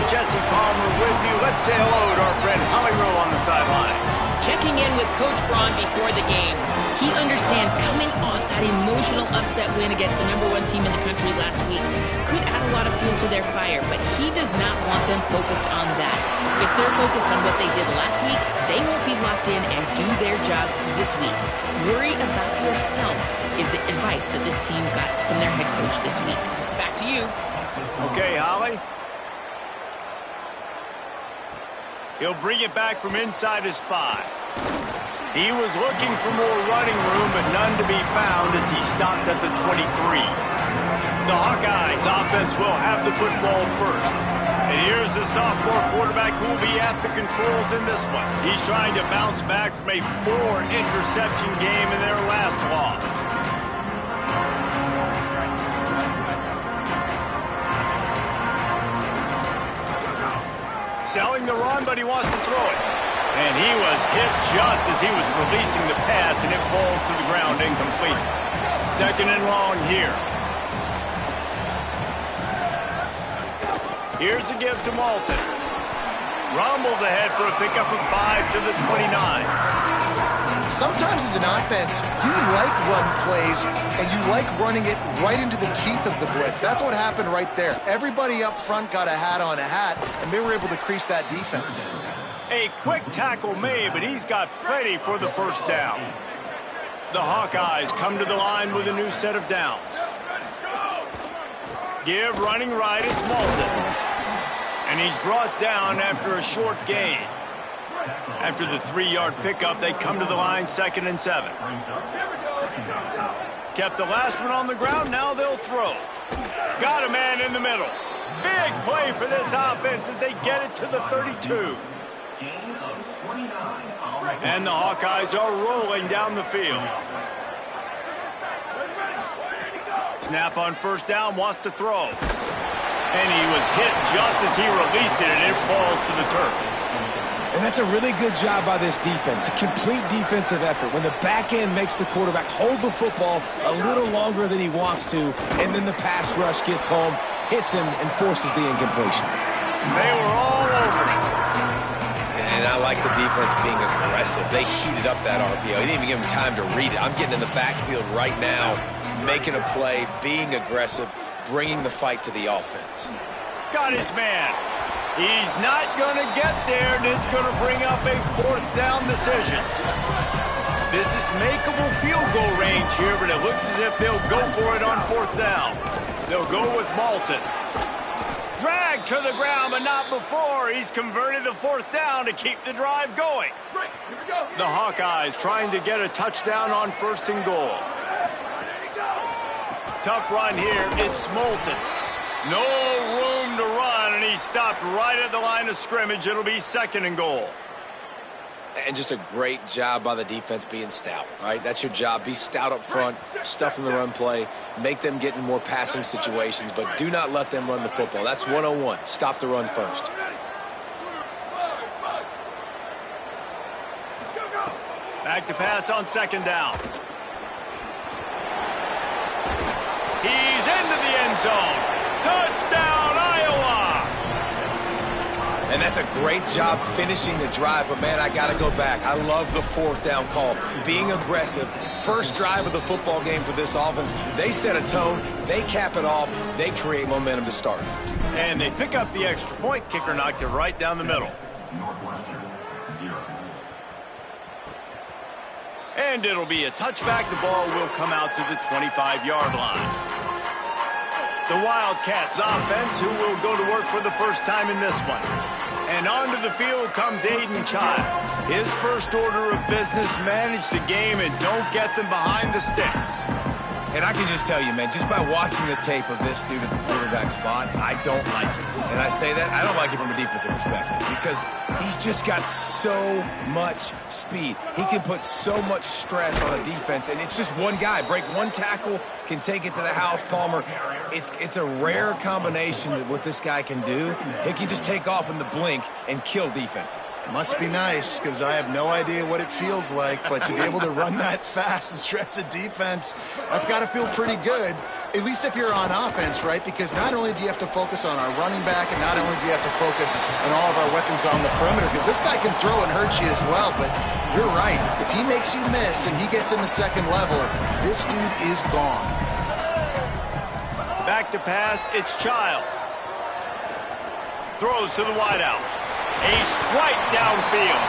Jesse Palmer with you. Let's say hello to our friend Holly Rowe on the sideline. Checking in with Coach Braun before the game. He understands coming off that emotional upset win against the #1 team in the country last week could add a lot of fuel to their fire, but he does not want them focused on that. If they're focused on what they did last week, they won't be locked in and do their job this week. Worry about yourself is the advice that this team got from their head coach this week. Back to you. Okay, Holly. He'll bring it back from inside his 5. He was looking for more running room, but none to be found as he stopped at the 23. The Hawkeyes offense will have the football first. And here's the sophomore quarterback who will be at the controls in this one. He's trying to bounce back from a 4-interception game in their last loss. Selling the run, but he wants to throw it. And he was hit just as he was releasing the pass, and it falls to the ground incomplete. 2nd and long here. Here's a give to Malton. Rumbles ahead for a pickup of 5 to the 29. Sometimes as an offense, you like run plays, and you like running it right into the teeth of the blitz. That's what happened right there. Everybody up front got a hat on a hat, and they were able to crease that defense. A quick tackle made, but he's got plenty for the first down. The Hawkeyes come to the line with a new set of downs. Give running right, it's Malton. And he's brought down after a short gain. After the 3-yard pickup, they come to the line 2nd and 7. Kept the last one on the ground, now they'll throw. Got a man in the middle. Big play for this offense as they get it to the 32. And the Hawkeyes are rolling down the field. Snap on first down, wants to throw. And he was hit just as he released it, and it falls to the turf. And that's a really good job by this defense, a complete defensive effort. When the back end makes the quarterback hold the football a little longer than he wants to, and then the pass rush gets home, hits him, and forces the incompletion. They were all over it. And I like the defense being aggressive. They heated up that RPO. He didn't even give him time to read it. I'm getting in the backfield right now, making a play, being aggressive, bringing the fight to the offense. Got his man. He's not going to get there, and it's going to bring up a 4th down decision. This is makeable field goal range here, but it looks as if they'll go for it on 4th down. They'll go with Malton. Drag to the ground, but not before. He's converted the 4th down to keep the drive going. The Hawkeyes trying to get a touchdown on 1st and goal. Tough run here. It's Malton. No room to run, and he stopped right at the line of scrimmage. It'll be 2nd and goal. And just a great job by the defense being stout, right? That's your job. Be stout up front, stuff in the run play, make them get in more passing situations, but do not let them run the football. That's 101. Stop the run first. Back to pass on 2nd down. He's into the end zone. Touchdown, Iowa! And that's a great job finishing the drive, but man, I got to go back. I love the 4th down call. Being aggressive, first drive of the football game for this offense. They set a tone, they cap it off, they create momentum to start. And they pick up the extra point. Kicker knocked it right down the middle. And it'll be a touchback. The ball will come out to the 25-yard line. The Wildcats offense, who will go to work for the first time in this one. And onto the field comes Aiden Childs. His first order of business, manage the game and don't get them behind the sticks. And I can just tell you, man, just by watching the tape of this dude at the quarterback spot, I don't like it. And I say that, I don't like it from a defensive perspective because he's just got so much speed. He can put so much stress on a defense, and it's just one guy. Break one tackle, can take it to the house, Palmer. It's a rare combination of what this guy can do. He can just take off in the blink and kill defenses. Must be nice, because I have no idea what it feels like, but to be able to run that fast and stress a defense, that's got to to feel pretty good, at least if you're on offense, right? Because not only do you have to focus on our running back, and not only do you have to focus on all of our weapons on the perimeter, because this guy can throw and hurt you as well, but you're right. If he makes you miss and he gets in the second level, this dude is gone. Back to pass, it's Childs. Throws to the wideout. A strike downfield.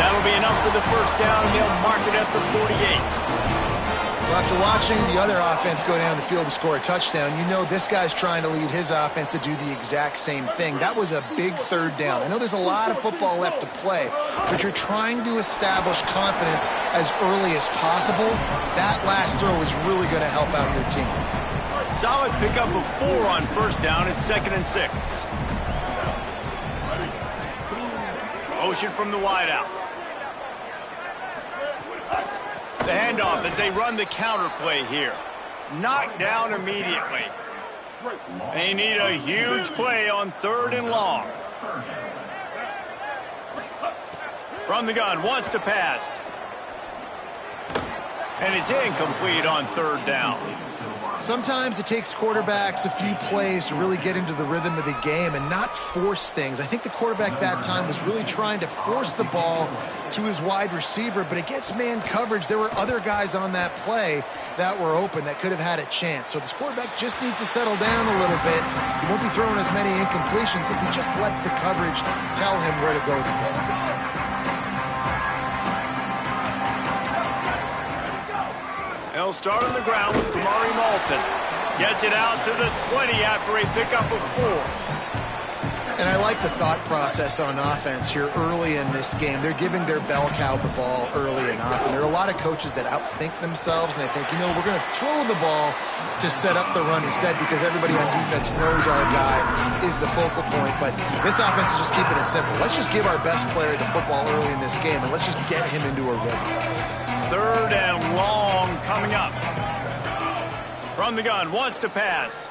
That'll be enough for the first down. They'll mark it at the 48. Well, after watching the other offense go down the field and score a touchdown, you know this guy's trying to lead his offense to do the exact same thing. That was a big third down. I know there's a lot of football left to play, but you're trying to establish confidence as early as possible. That last throw is really going to help out your team. Solid pickup of 4 on first down. It's 2nd and 6. Motion from the wideout. The handoff as they run the counter play here. Knocked down immediately. They need a huge play on 3rd and long. From the gun, wants to pass. And it's incomplete on 3rd down. Sometimes it takes quarterbacks a few plays to really get into the rhythm of the game and not force things. I think the quarterback that time was really trying to force the ball to his wide receiver, but against man coverage, there were other guys on that play that were open that could have had a chance. So this quarterback just needs to settle down a little bit. He won't be throwing as many incompletions if he just lets the coverage tell him where to go with the ball. They'll start on the ground with Kamari Malton. Gets it out to the 20 after a pickup of 4. And I like the thought process on offense here early in this game. They're giving their bell cow the ball early and often. There are a lot of coaches that outthink themselves, and they think, you know, we're going to throw the ball to set up the run instead because everybody on defense knows our guy is the focal point. But this offense is just keeping it simple. Let's just give our best player the football early in this game, and let's just get him into a rhythm. 3rd and long coming up. From the gun, wants to pass.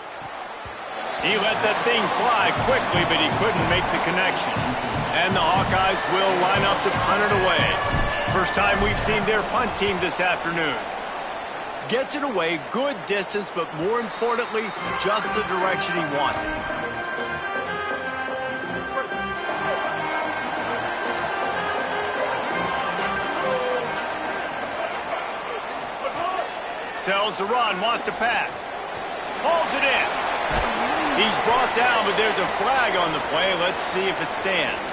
He let that thing fly quickly, but he couldn't make the connection. And the Hawkeyes will line up to punt it away. First time we've seen their punt team this afternoon. Gets it away, good distance, but more importantly, just the direction he wanted. Tells to run, wants to pass. Pulls it in. He's brought down, but there's a flag on the play. Let's see if it stands.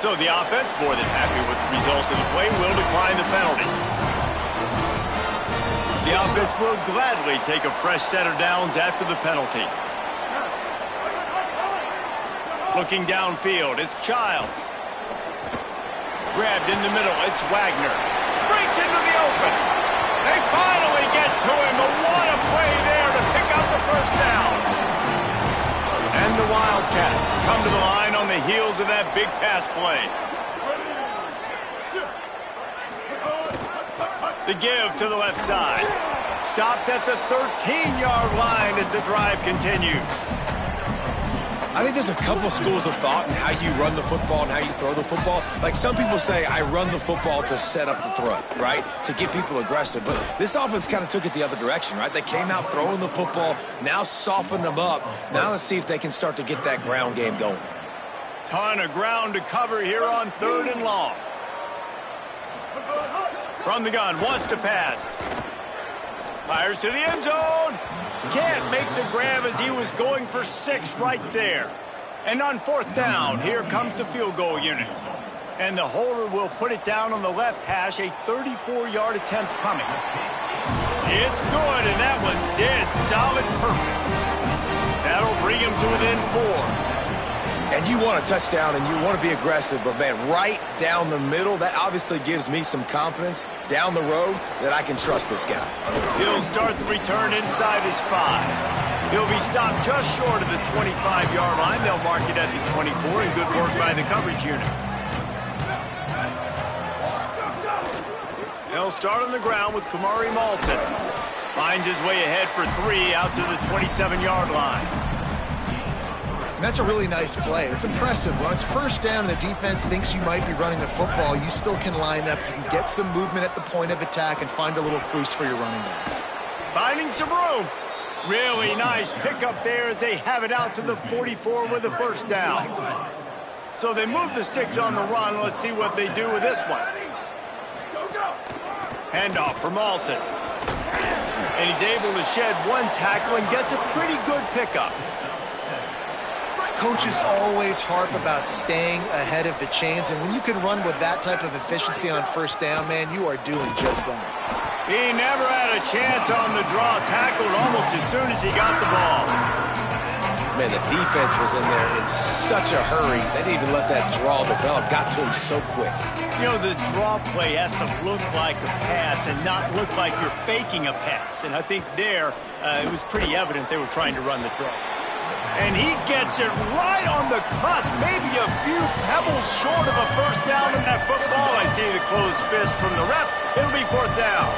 So the offense, more than happy with the result of the play, will decline the penalty. The offense will gladly take a fresh set of downs after the penalty. Looking downfield, it's Childs. Grabbed in the middle, it's Wagner. Breaks into the open. They finally get to him, but what a play there to pick up the first down. And the Wildcats come to the line on the heels of that big pass play. The give to the left side. Stopped at the 13-yard line as the drive continues. I think there's a couple schools of thought in how you run the football and how you throw the football. Like some people say, I run the football to set up the throw, right? To get people aggressive. But this offense kind of took it the other direction, right? They came out throwing the football, now softened them up. Now let's see if they can start to get that ground game going. Ton of ground to cover here on 3rd and long. From the gun, wants to pass. Fires to the end zone. Can't make the grab as he was going for 6 right there. And on 4th down, here comes the field goal unit. And the holder will put it down on the left hash, a 34-yard attempt coming. It's good, and that was dead solid perfect. That'll bring him to within 4. And you want a touchdown and you want to be aggressive, but man, right down the middle, that obviously gives me some confidence down the road that I can trust this guy. He'll start the return inside his 5. He'll be stopped just short of the 25-yard line. They'll mark it at the 24, and good work by the coverage unit. They'll start on the ground with Kamari Malton. Finds his way ahead for 3 out to the 27-yard line. And that's a really nice play. It's impressive. When it's first down and the defense thinks you might be running the football, you still can line up. You can get some movement at the point of attack and find a little crease for your running back. Finding some room. Really nice pickup there as they have it out to the 44 with a first down. So they move the sticks on the run. Let's see what they do with this one. Handoff from Alton. And he's able to shed one tackle and gets a pretty good pickup. Coaches always harp about staying ahead of the chains, and when you can run with that type of efficiency on first down, man, you are doing just that. He never had a chance on the draw, tackled almost as soon as he got the ball. Man, the defense was in there in such a hurry. They didn't even let that draw develop. Got to him so quick. You know, the draw play has to look like a pass and not look like you're faking a pass. And I think there, it was pretty evident they were trying to run the draw. And he gets it right on the cusp, maybe a few pebbles short of a first down in that football. I see the closed fist from the ref. It'll be fourth down.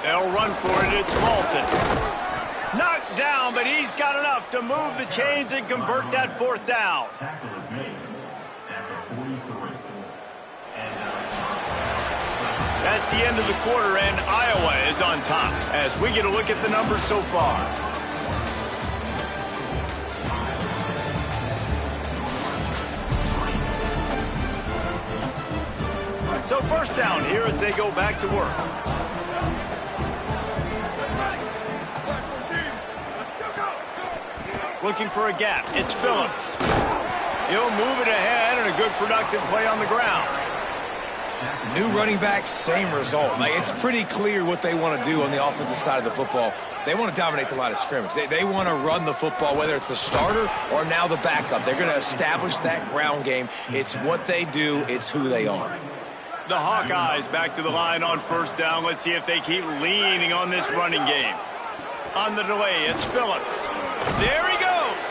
They'll run for it. It's Malton. Knocked down, but he's got enough to move the chains and convert that fourth down. That's the end of the quarter, and Iowa is on top as we get a look at the numbers so far. So first down here as they go back to work. Looking for a gap. It's Phillips. He'll move it ahead and a good productive play on the ground. New running back, same result. Like, it's pretty clear what they want to do on the offensive side of the football. They want to dominate the line of scrimmage. They want to run the football, whether it's the starter or now the backup. They're going to establish that ground game. It's what they do. It's who they are. The Hawkeyes back to the line on first down. Let's see if they keep leaning on this running game. On the delay, it's Phillips. There he goes.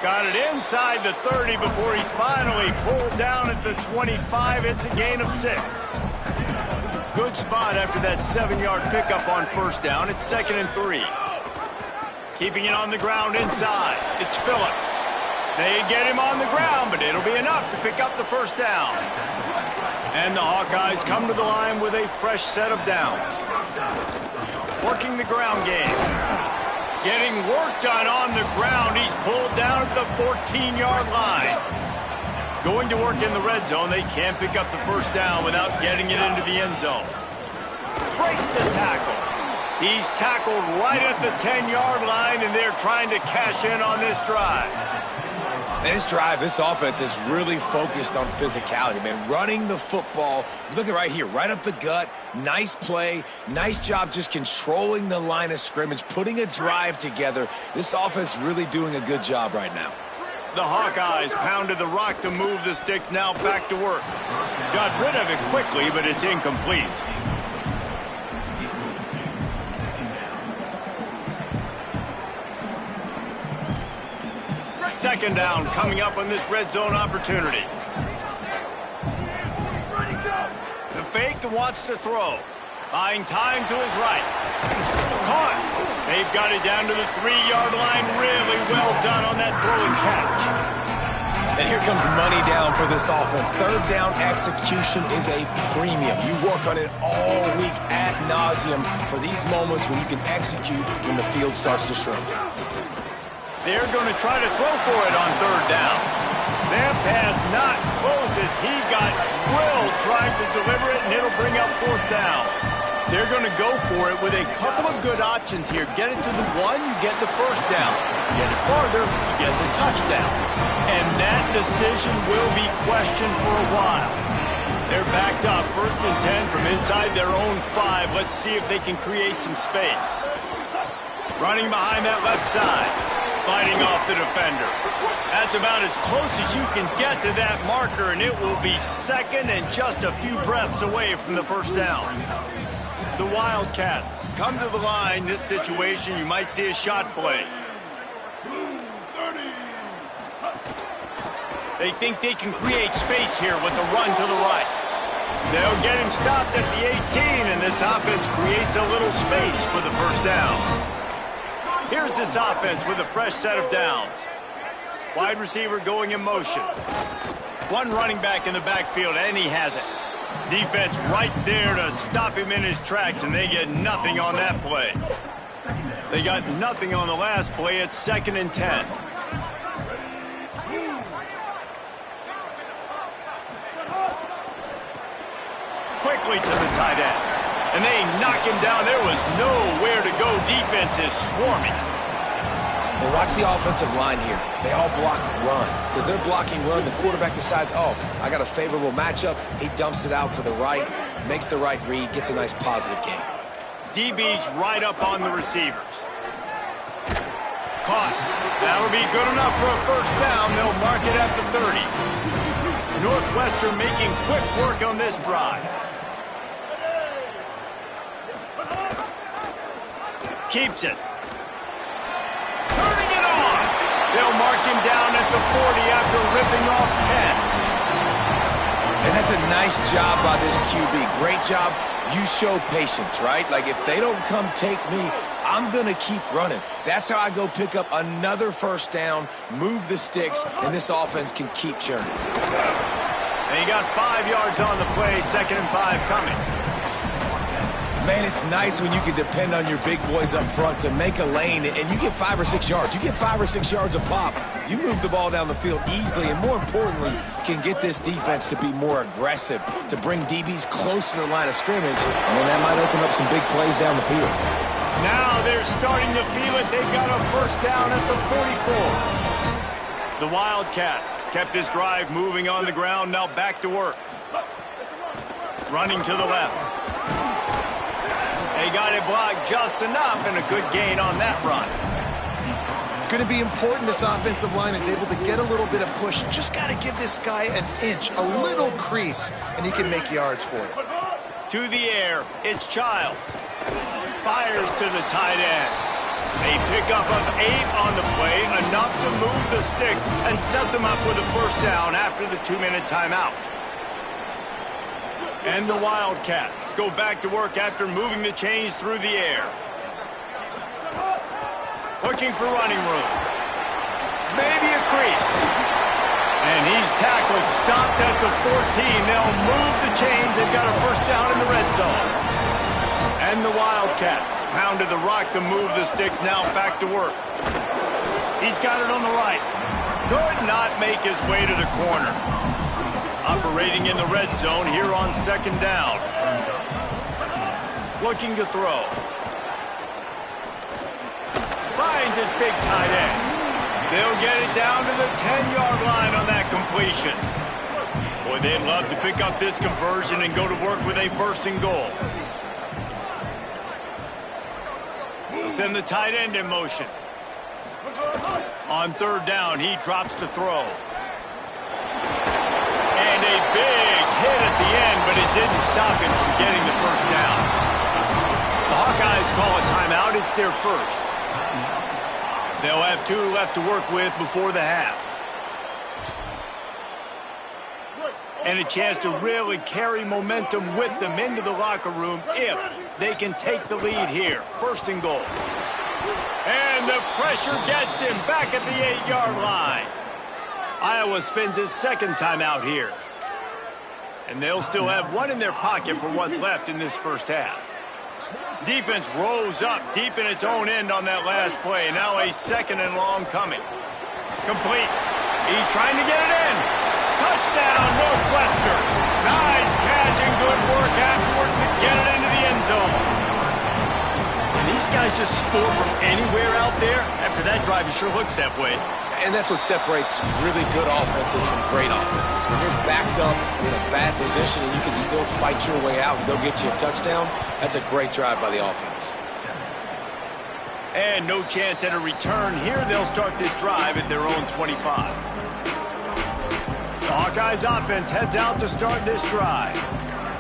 Got it inside the 30 before he's finally pulled down at the 25. It's a gain of 6. Good spot after that 7-yard pickup on first down. It's 2nd and 3. Keeping it on the ground inside. It's Phillips. They get him on the ground, but it'll be enough to pick up the first down. And the Hawkeyes come to the line with a fresh set of downs. Working the ground game. Getting work done on the ground. He's pulled down at the 14-yard line. Going to work in the red zone. They can't pick up the first down without getting it into the end zone. Breaks the tackle. He's tackled right at the 10-yard line, and they're trying to cash in on this drive. This drive, this offense is really focused on physicality, man. Running the football. Look at right here, right up the gut. Nice play. Nice job just controlling the line of scrimmage, putting a drive together. This offense really doing a good job right now. The Hawkeyes pounded the rock to move the sticks, now back to work. Got rid of it quickly, but it's incomplete. Second down coming up on this red zone opportunity. The fake wants to throw. Buying time to his right. Caught. They've got it down to the 3-yard line. Really well done on that throw and catch. And here comes money down for this offense. Third down execution is a premium. You work on it all week ad nauseum for these moments when you can execute when the field starts to shrink. They're going to try to throw for it on third down. That pass not close as he got drilled trying to deliver it, and it'll bring up fourth down. They're going to go for it with a couple of good options here. Get it to the 1, you get the first down. Get it farther, you get the touchdown. And that decision will be questioned for a while. They're backed up, 1st and 10 from inside their own 5. Let's see if they can create some space. Running behind that left side. Fighting off the defender. That's about as close as you can get to that marker, and it will be 2nd and just a few breaths away from the first down. The Wildcats come to the line. This situation, you might see a shot play. They think they can create space here with a run to the right. They'll get him stopped at the 18, and this offense creates a little space for the first down. Here's this offense with a fresh set of downs. Wide receiver going in motion. One running back in the backfield, and he has it. Defense right there to stop him in his tracks, and they get nothing on that play. They got nothing on the last play. It's 2nd and 10. Quickly to the tight end. And they knock him down. There was nowhere to go. Defense is swarming. And watch the offensive line here. They all block run. Because they're blocking run, the quarterback decides, oh, I got a favorable matchup. He dumps it out to the right, makes the right read, gets a nice positive gain. DB's right up on the receivers. Caught. That'll be good enough for a first down. They'll mark it at the 30. Northwestern making quick work on this drive. Keeps it. Turning it on. They'll mark him down at the 40 after ripping off 10. And that's a nice job by this QB. Great job. You show patience, right? Like, if they don't come take me, I'm going to keep running. That's how I go pick up another first down, move the sticks, and this offense can keep churning. And he got 5 yards on the play, 2nd and 5 coming. Man, it's nice when you can depend on your big boys up front to make a lane, and you get 5 or 6 yards. You get 5 or 6 yards a pop. You move the ball down the field easily, and more importantly, can get this defense to be more aggressive, to bring DBs close to the line of scrimmage, and then that might open up some big plays down the field. Now they're starting to feel it. They've got a first down at the 44. The Wildcats kept this drive moving on the ground, now back to work. Running to the left. They got it blocked just enough, and a good gain on that run. It's going to be important this offensive line is able to get a little bit of push. Just got to give this guy an inch, a little crease, and he can make yards for it. To the air, it's Childs. Fires to the tight end. They pick up of 8 on the play, enough to move the sticks and set them up with a first down after the 2-minute timeout. And the Wildcats go back to work after moving the chains through the air. Looking for running room. Maybe a crease. And he's tackled, stopped at the 14. They'll move the chains. They've got a first down in the red zone. And the Wildcats pounded the rock to move the sticks, now back to work. He's got it on the right. Could not make his way to the corner. Operating in the red zone here on 2nd down. Looking to throw. Finds his big tight end. They'll get it down to the 10-yard line on that completion. Boy, they'd love to pick up this conversion and go to work with a 1st and goal. They'll send the tight end in motion. On 3rd down, he drops to throw. And a big hit at the end, but it didn't stop him from getting the first down. The Hawkeyes call a timeout. It's their first. They'll have 2 left to work with before the half. And a chance to really carry momentum with them into the locker room if they can take the lead here. 1st and goal. And the pressure gets him back at the 8-yard line. Iowa spends his 2nd timeout here. And they'll still have 1 in their pocket for what's left in this first half. Defense rose up deep in its own end on that last play. Now a 2nd and long coming. Complete. He's trying to get it in. Touchdown, Northwestern. Nice catch and good work afterwards to get it into the end zone. And these guys just score from anywhere out there. After that drive, it sure looks that way. And that's what separates really good offenses from great offenses. When you're backed up in a bad position and you can still fight your way out and they'll get you a touchdown, that's a great drive by the offense. And no chance at a return here. They'll start this drive at their own 25. The Hawkeyes offense heads out to start this drive.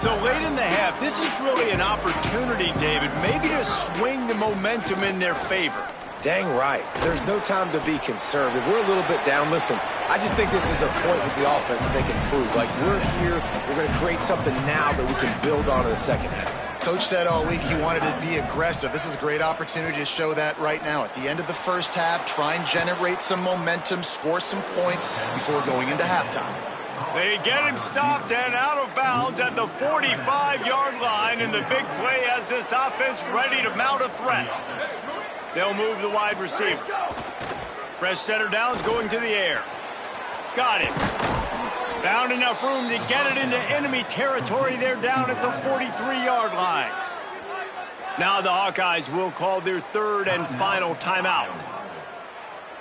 So late in the half, this is really an opportunity, David, maybe to swing the momentum in their favor. Dang right. There's no time to be concerned. If we're a little bit down, listen, I just think this is a point with the offense that they can prove. Like, we're here, we're going to create something now that we can build on in the second half. Coach said all week he wanted to be aggressive. This is a great opportunity to show that right now. At the end of the first half, try and generate some momentum, score some points before going into halftime. They get him stopped and out of bounds at the 45-yard line, and the big play has this offense ready to mount a threat. They'll move the wide receiver. Fresh center downs going to the air. Got him. Found enough room to get it into enemy territory. They're down at the 43-yard line. Now the Hawkeyes will call their third and final timeout.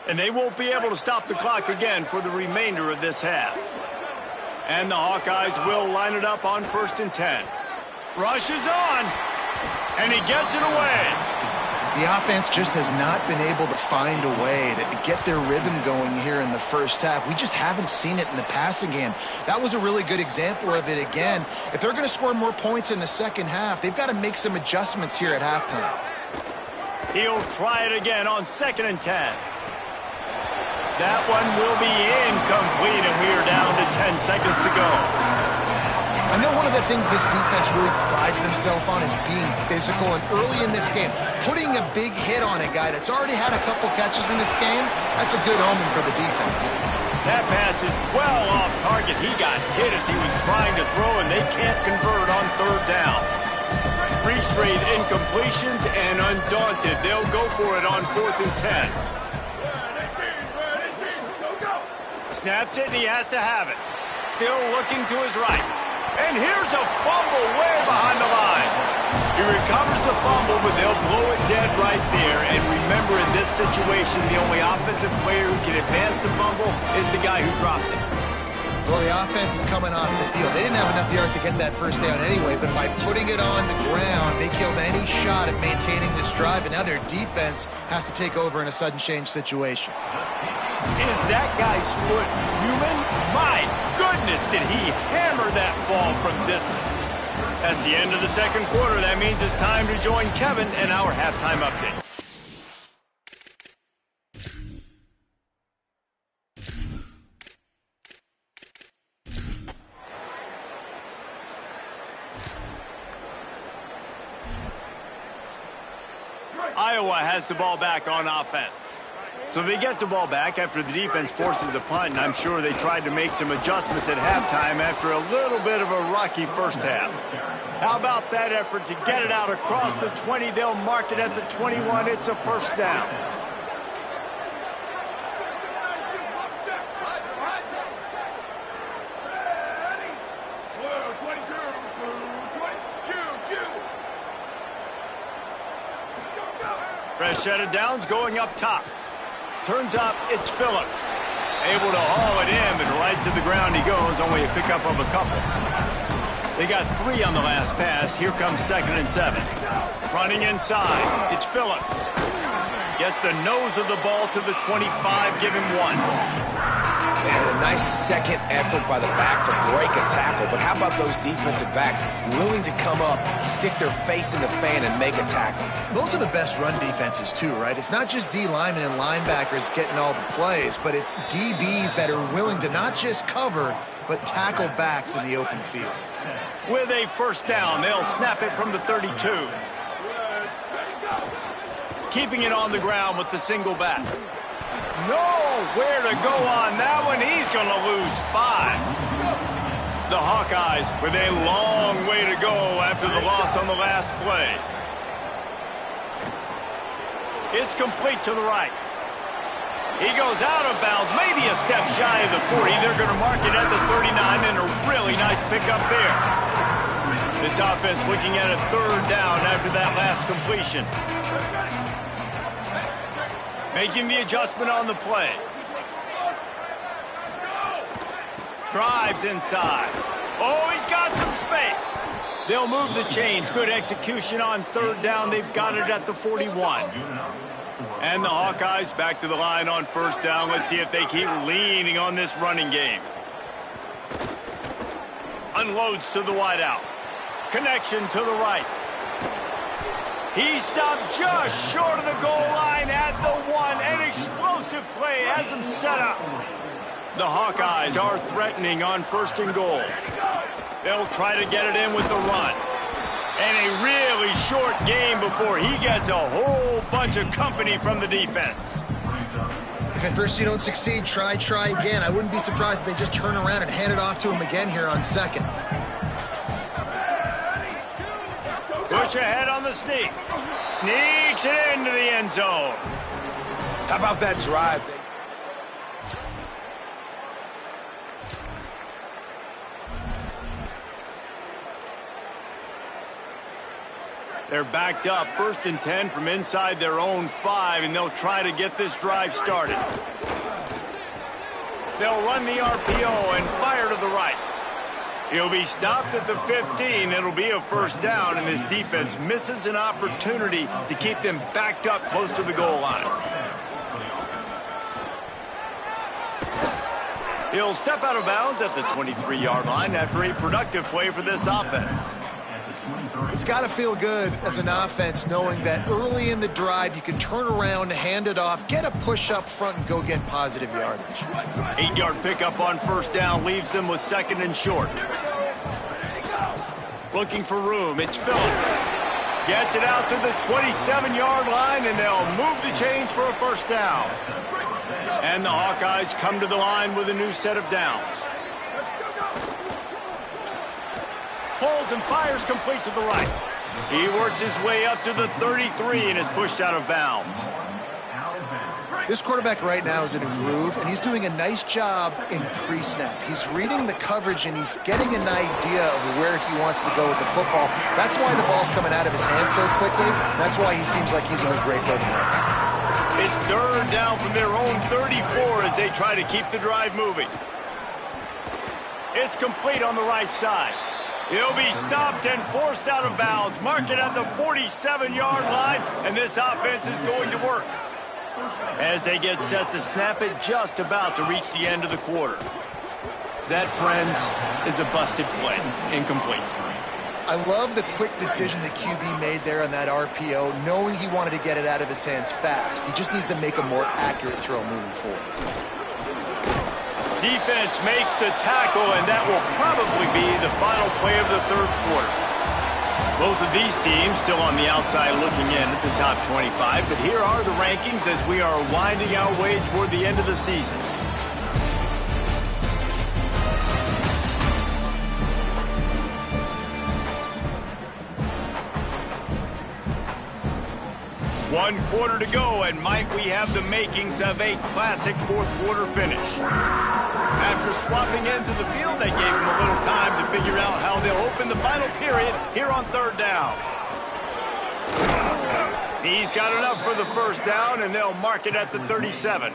And they won't be able to stop the clock again for the remainder of this half. And the Hawkeyes will line it up on 1st and 10. Rush is on. And he gets it away. The offense just has not been able to find a way to get their rhythm going here in the first half. We just haven't seen it in the passing game. That was a really good example of it again. If they're going to score more points in the second half, they've got to make some adjustments here at halftime. He'll try it again on 2nd and 10. That one will be incomplete, and we are down to 10 seconds to go. I know one of the things this defense really prides themselves on is being physical, and early in this game, putting a big hit on a guy that's already had a couple catches in this game, that's a good omen for the defense. That pass is well off target. He got hit as he was trying to throw, and they can't convert on 3rd down. 3 straight incompletions, and undaunted, they'll go for it on 4th and 10. Snapped it, and he has to have it. Still looking to his right. And here's a fumble way behind the line. He recovers the fumble, but they'll blow it dead right there. And remember, in this situation, the only offensive player who can advance the fumble is the guy who dropped it. Well, the offense is coming off the field. They didn't have enough yards to get that first down anyway, but by putting it on the ground, they killed any shot at maintaining this drive, and now their defense has to take over in a sudden change situation. Is that guy's foot human? My goodness, did he hammer that ball from distance. That's the end of the second quarter. That means it's time to join Kevin in our halftime update. Iowa has the ball back on offense. So they get the ball back after the defense forces a punt, and I'm sure they tried to make some adjustments at halftime after a little bit of a rocky first half. How about that effort to get it out across the 20? They'll mark it at the 21. It's a first down. Fresh set of downs going up top. Turns up, it's Phillips. Able to haul it in, but right to the ground he goes, only a pickup of a couple. They got 3 on the last pass. Here comes 2nd and 7. Running inside, it's Phillips. Gets the nose of the ball to the 25, give him 1. Man, a nice second effort by the back to break a tackle, but how about those defensive backs willing to come up, stick their face in the fan, and make a tackle? Those are the best run defenses too, right? It's not just D linemen and linebackers getting all the plays, but it's DBs that are willing to not just cover, but tackle backs in the open field. With a first down, they'll snap it from the 32. Keeping it on the ground with the single back. Nowhere to go on that one. He's going to lose 5. The Hawkeyes with a long way to go after the loss on the last play. It's complete to the right. He goes out of bounds, maybe a step shy of the 40. They're going to mark it at the 39, and a really nice pickup there. This offense looking at a 3rd down after that last completion. Making the adjustment on the play. Drives inside. Oh, he's got some space. They'll move the chains. Good execution on 3rd down. They've got it at the 41. And the Hawkeyes back to the line on 1st down. Let's see if they keep leaning on this running game. Unloads to the wideout. Connection to the right. He stopped just short of the goal line at the 1. An explosive play has him set up. The Hawkeyes are threatening on 1st and goal. They'll try to get it in with the run. And a really short game before he gets a whole bunch of company from the defense. If at first you don't succeed, try again. I wouldn't be surprised if they just turn around and hand it off to him again here on second. Push ahead on the sneak. Sneaks it into the end zone. How about that drive? They're backed up, 1st and 10 from inside their own 5, and they'll try to get this drive started. They'll run the RPO and fire to the right. He'll be stopped at the 15. It'll be a 1st down, and this defense misses an opportunity to keep them backed up close to the goal line. He'll step out of bounds at the 23-yard line after a productive play for this offense. It's got to feel good as an offense knowing that early in the drive you can turn around, hand it off, get a push up front, and go get positive yardage. 8-yard pickup on 1st down leaves them with 2nd and short. Looking for room, it's Phillips. Gets it out to the 27-yard line, and they'll move the chains for a 1st down. And the Hawkeyes come to the line with a new set of downs. Pulls and fires complete to the right. He works his way up to the 33 and is pushed out of bounds. This quarterback right now is in a groove, and he's doing a nice job in pre-snap. He's reading the coverage, and he's getting an idea of where he wants to go with the football. That's why the ball's coming out of his hands so quickly. That's why he seems like he's in a great rhythm right now. It's 3rd down from their own 34 as they try to keep the drive moving. It's complete on the right side. He'll be stopped and forced out of bounds. Mark it at the 47-yard line, and this offense is going to work. As they get set to snap it, just about to reach the end of the quarter. That, friends, is a busted play. Incomplete. I love the quick decision the QB made there on that RPO, knowing he wanted to get it out of his hands fast. He just needs to make a more accurate throw moving forward. Defense makes the tackle, and that will probably be the final play of the 3rd quarter. Both of these teams still on the outside looking in at the top 25, but here are the rankings as we are winding our way toward the end of the season. One quarter to go, and might we have the makings of a classic 4th quarter finish. After swapping ends of the field, they gave him a little time to figure out how they'll open the final period here on 3rd down. He's got enough for the 1st down, and they'll mark it at the 37.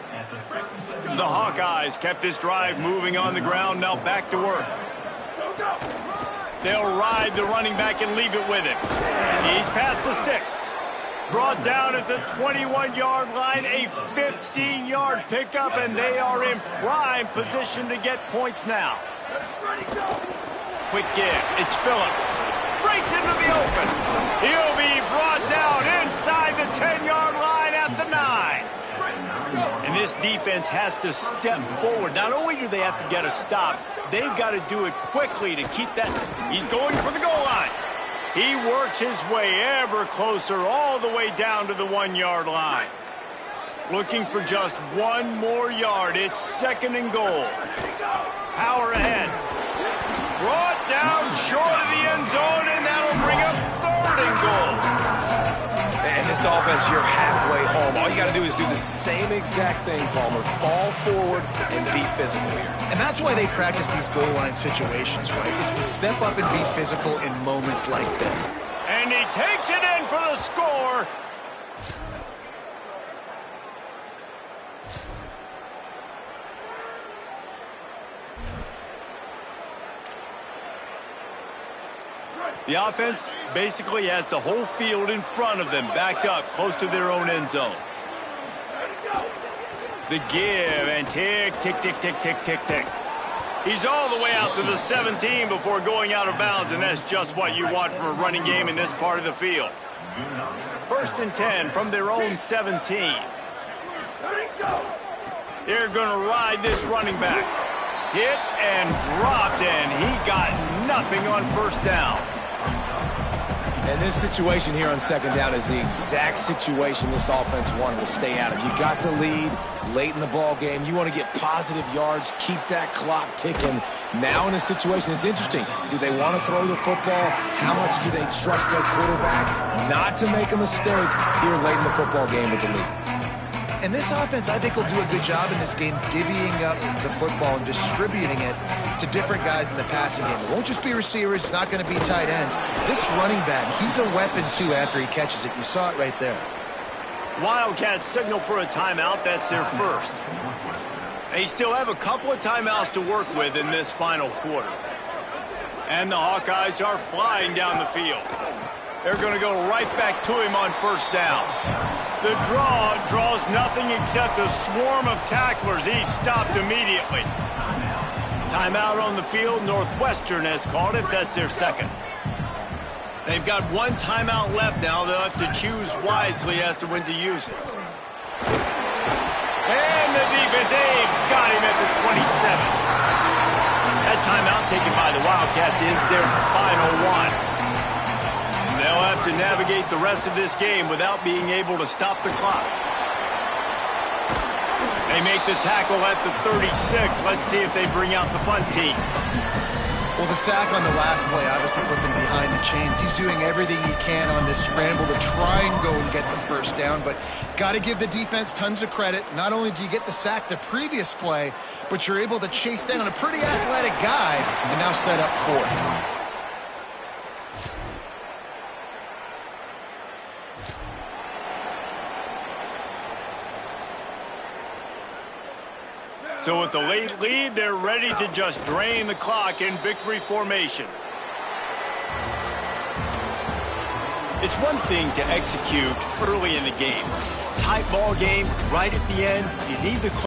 The Hawkeyes kept this drive moving on the ground, now back to work. They'll ride the running back and leave it with him. He's past the sticks. Brought down at the 21-yard line, a 15-yard pickup, and they are in prime position to get points now. Quick give, it's Phillips. Breaks into the open. He'll be brought down inside the 10-yard line at the 9. And this defense has to step forward. Not only do they have to get a stop, they've got to do it quickly to keep that. He's going for the goal line. He works his way ever closer all the way down to the 1-yard line. Looking for just one more yard. It's 2nd and goal. Power ahead. Brought down short of the end zone, and that'll bring up 3rd and goal. And this offense, you're halfway home. All you got to do is do the same exact thing, Palmer. Fall forward and be physical here. And that's why they practice these goal line situations, right? It's to step up and be physical in moments like this. And he takes it in for the score. The offense basically has the whole field in front of them, backed up close to their own end zone. The give, and tick, tick, tick, tick, tick, tick, tick. He's all the way out to the 17 before going out of bounds, and that's just what you want from a running game in this part of the field. 1st and 10 from their own 17. They're going to ride this running back. Hit and dropped, and he got nothing on 1st down. And this situation here on second down is the exact situation this offense wanted to stay out of. You got the lead late in the ball game. You want to get positive yards, keep that clock ticking. Now in a situation, it's interesting. Do they want to throw the football? How much do they trust their quarterback not to make a mistake here late in the football game with the lead? And this offense, I think, will do a good job in this game divvying up the football and distributing it to different guys in the passing game. It won't just be receivers. It's not going to be tight ends. This running back, he's a weapon, too, after he catches it. You saw it right there. Wildcats signal for a timeout. That's their first. They still have a couple of timeouts to work with in this final quarter. And the Hawkeyes are flying down the field. They're going to go right back to him on first down. The draw draws nothing except a swarm of tacklers. He's stopped immediately. Timeout on the field. Northwestern has called it. That's their second. They've got one timeout left now. They'll have to choose wisely as to when to use it. And the defense, they've got him at the 27. That timeout taken by the Wildcats is their final one. They'll have to navigate the rest of this game without being able to stop the clock. They make the tackle at the 36. Let's see if they bring out the punt team. Well, the sack on the last play obviously put them behind the chains. He's doing everything he can on this scramble to try and go and get the first down, but got to give the defense tons of credit. Not only do you get the sack the previous play, but you're able to chase down a pretty athletic guy and now set up fourth. So with the late lead, they're ready to just drain the clock in victory formation. It's one thing to execute early in the game. Tight ball game, right at the end, you need the